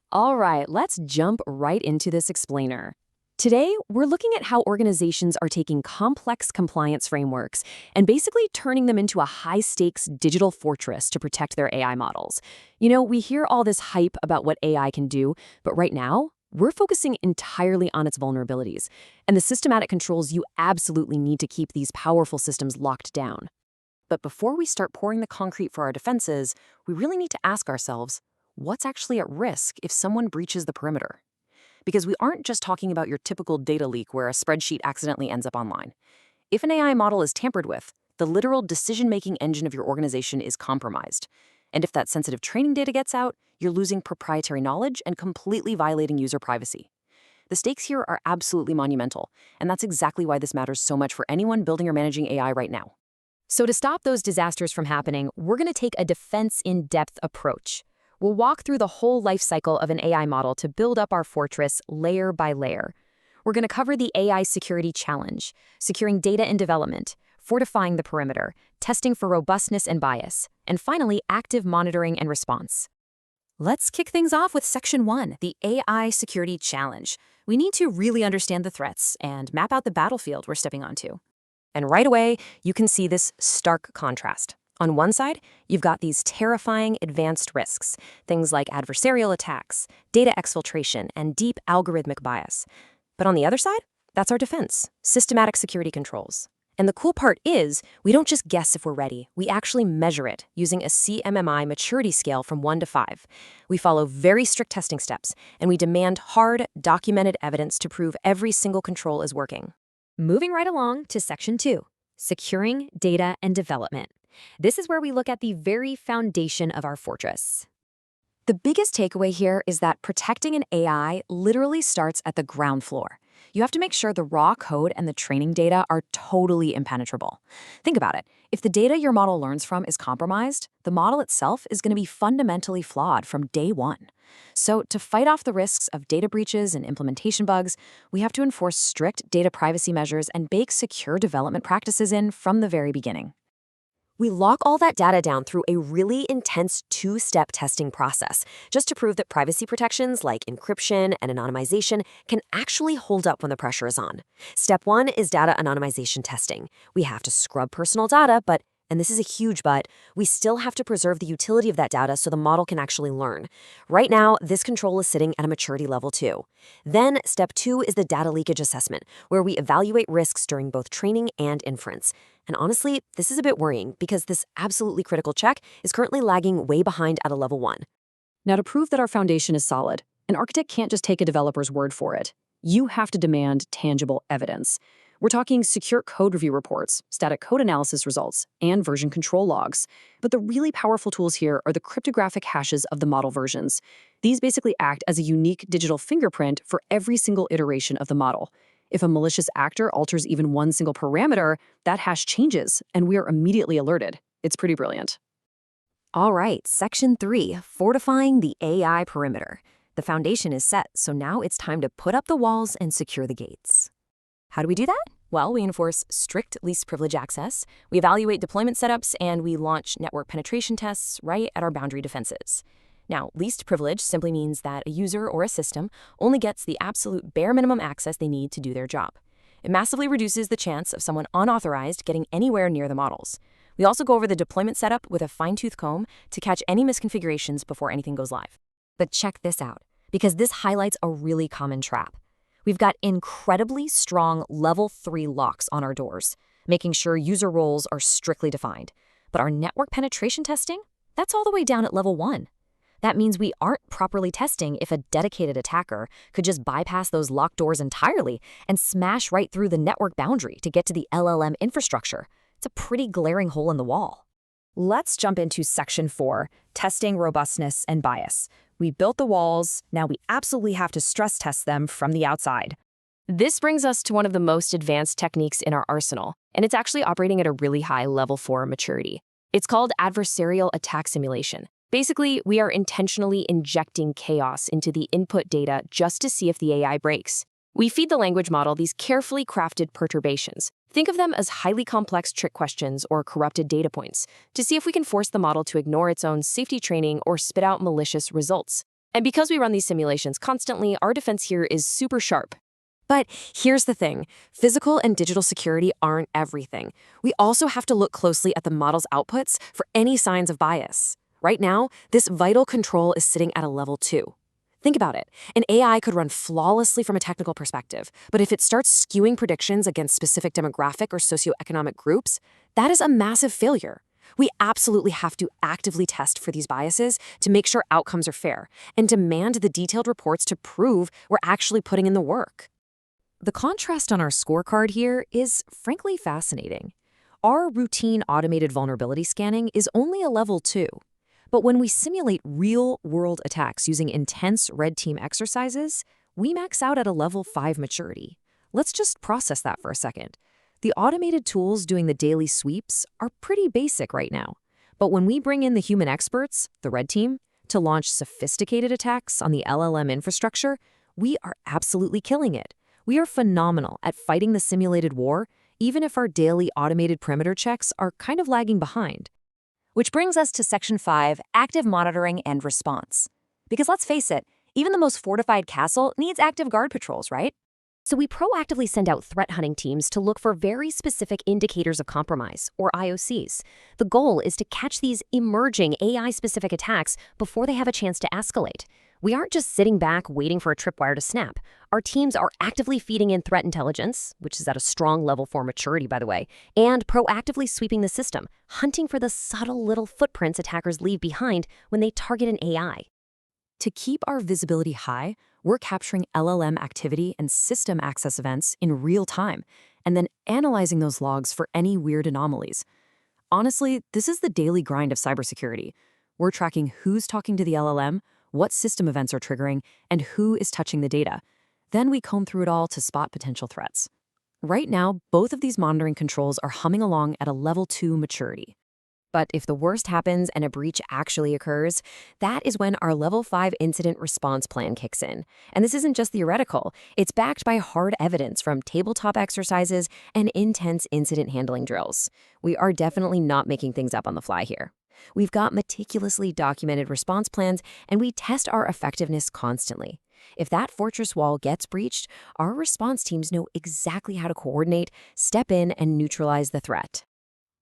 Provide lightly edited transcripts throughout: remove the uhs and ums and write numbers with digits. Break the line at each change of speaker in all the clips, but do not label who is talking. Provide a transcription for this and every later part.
All right, let's jump right into this explainer. Today, we're looking at how organizations are taking complex compliance frameworks and basically turning them into a high-stakes digital fortress to protect their AI models. We hear all this hype about what AI can do, but right now, we're focusing entirely on its vulnerabilities and the systematic controls you absolutely need to keep these powerful systems locked down. But before we start pouring the concrete for our defenses, we really need to ask ourselves, what's actually at risk if someone breaches the perimeter? Because we aren't just talking about your typical data leak where a spreadsheet accidentally ends up online. If an AI model is tampered with, the literal decision-making engine of your organization is compromised. And if that sensitive training data gets out, you're losing proprietary knowledge and completely violating user privacy. The stakes here are absolutely monumental, and that's exactly why this matters so much for anyone building or managing AI right now. So to stop those disasters from happening, we're going to take a defense-in-depth approach. We'll walk through the whole life cycle of an AI model to build up our fortress layer by layer. We're going to cover the AI security challenge, securing data in development, fortifying the perimeter, testing for robustness and bias, and finally, active monitoring and response. Let's kick things off with Section 1, the AI security challenge. We need to really understand the threats and map out the battlefield we're stepping onto. And right away, you can see this stark contrast. On one side, you've got these terrifying advanced risks, things like adversarial attacks, data exfiltration, and deep algorithmic bias. But on the other side, that's our defense, systematic security controls. And the cool part is, we don't just guess if we're ready, we actually measure it using a CMMI maturity scale from 1 to 5. We follow very strict testing steps, and we demand hard, documented evidence to prove every single control is working. Moving right along to Section 2, securing data and development. This is where we look at the very foundation of our fortress. The biggest takeaway here is that protecting an AI literally starts at the ground floor. You have to make sure the raw code and the training data are totally impenetrable. Think about it. If the data your model learns from is compromised, the model itself is going to be fundamentally flawed from day one. So to fight off the risks of data breaches and implementation bugs, we have to enforce strict data privacy measures and bake secure development practices in from the very beginning. We lock all that data down through a really intense two-step testing process, just to prove that privacy protections like encryption and anonymization can actually hold up when the pressure is on. Step 1 is data anonymization testing. We have to scrub personal data, but, and this is a huge but, we still have to preserve the utility of that data so the model can actually learn. Right now, this control is sitting at a maturity level 2. Then, step 2 is the data leakage assessment, where we evaluate risks during both training and inference. And honestly, this is a bit worrying because this absolutely critical check is currently lagging way behind at a level 1. Now, to prove that our foundation is solid, an architect can't just take a developer's word for it. You have to demand tangible evidence. We're talking secure code review reports, static code analysis results, and version control logs. But the really powerful tools here are the cryptographic hashes of the model versions. These basically act as a unique digital fingerprint for every single iteration of the model. If a malicious actor alters even one single parameter, that hash changes, and we are immediately alerted. It's pretty brilliant. All right, Section 3, fortifying the AI perimeter. The foundation is set, so now it's time to put up the walls and secure the gates. How do we do that? Well, we enforce strict least privilege access, we evaluate deployment setups, and we launch network penetration tests right at our boundary defenses. Now, least privilege simply means that a user or a system only gets the absolute bare minimum access they need to do their job. It massively reduces the chance of someone unauthorized getting anywhere near the models. We also go over the deployment setup with a fine-tooth comb to catch any misconfigurations before anything goes live. But check this out, because this highlights a really common trap. We've got incredibly strong level 3 locks on our doors, making sure user roles are strictly defined. But our network penetration testing, that's all the way down at level 1. That means we aren't properly testing if a dedicated attacker could just bypass those locked doors entirely and smash right through the network boundary to get to the LLM infrastructure. It's a pretty glaring hole in the wall. Let's jump into Section 4, testing robustness and bias. We built the walls, now we absolutely have to stress test them from the outside. This brings us to one of the most advanced techniques in our arsenal, and it's actually operating at a really high level 4 maturity. It's called adversarial attack simulation. Basically, we are intentionally injecting chaos into the input data just to see if the AI breaks. We feed the language model these carefully crafted perturbations. Think of them as highly complex trick questions or corrupted data points to see if we can force the model to ignore its own safety training or spit out malicious results. And because we run these simulations constantly, our defense here is super sharp. But here's the thing, physical and digital security aren't everything. We also have to look closely at the model's outputs for any signs of bias. Right now, this vital control is sitting at a level 2. Think about it. An AI could run flawlessly from a technical perspective, but if it starts skewing predictions against specific demographic or socioeconomic groups, that is a massive failure. We absolutely have to actively test for these biases to make sure outcomes are fair and demand the detailed reports to prove we're actually putting in the work. The contrast on our scorecard here is frankly fascinating. Our routine automated vulnerability scanning is only a level 2. But when we simulate real-world attacks using intense red team exercises, we max out at a level 5 maturity. Let's just process that for a second. The automated tools doing the daily sweeps are pretty basic right now. But when we bring in the human experts, the red team, to launch sophisticated attacks on the LLM infrastructure, we are absolutely killing it. We are phenomenal at fighting the simulated war, even if our daily automated perimeter checks are kind of lagging behind.
Which brings us to Section 5, active monitoring and response. Because let's face it, even the most fortified castle needs active guard patrols, right?
So we proactively send out threat hunting teams to look for very specific indicators of compromise, or IOCs. The goal is to catch these emerging AI-specific attacks before they have a chance to escalate. We aren't just sitting back waiting for a tripwire to snap. Our teams are actively feeding in threat intelligence, which is at a strong level 4 maturity, by the way, and proactively sweeping the system, hunting for the subtle little footprints attackers leave behind when they target an AI. To keep our visibility high, we're capturing LLM activity and system access events in real time, and then analyzing those logs for any weird anomalies. Honestly, this is the daily grind of cybersecurity. We're tracking who's talking to the LLM, what system events are triggering, and who is touching the data. Then we comb through it all to spot potential threats. Right now, both of these monitoring controls are humming along at a level 2 maturity. But if the worst happens and a breach actually occurs, that is when our level 5 incident response plan kicks in. And this isn't just theoretical. It's backed by hard evidence from tabletop exercises and intense incident handling drills. We are definitely not making things up on the fly here. We've got meticulously documented response plans, and we test our effectiveness constantly. If that fortress wall gets breached, our response teams know exactly how to coordinate, step in, and neutralize the threat.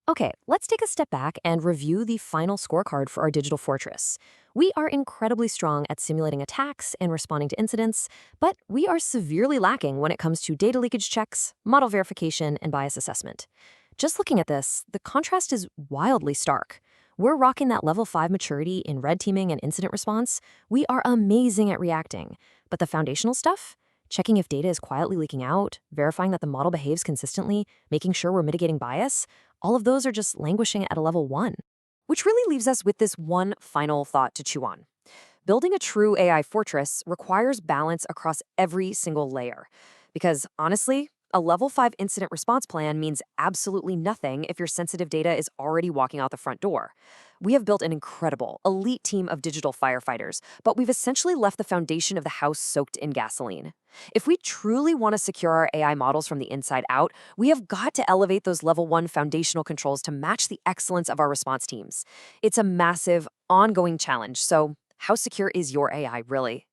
Okay, let's take a step back and review the final scorecard for our digital fortress. We are incredibly strong at simulating attacks and responding to incidents, but we are severely lacking when it comes to data leakage checks, model verification, and bias assessment. Just looking at this, the contrast is wildly stark. We're rocking that level 5 maturity in red teaming and incident response. We are amazing at reacting. But the foundational stuff? Checking if data is quietly leaking out, verifying that the model behaves consistently, making sure we're mitigating bias, all of those are just languishing at a level 1. Which really leaves us with this one final thought to chew on. Building a true AI fortress requires balance across every single layer. Because honestly, a level 5 incident response plan means absolutely nothing if your sensitive data is already walking out the front door. We have built an incredible, elite team of digital firefighters, but we've essentially left the foundation of the house soaked in gasoline. If we truly want to secure our AI models from the inside out, we have got to elevate those level 1 foundational controls to match the excellence of our response teams. It's a massive, ongoing challenge, so how secure is your AI really?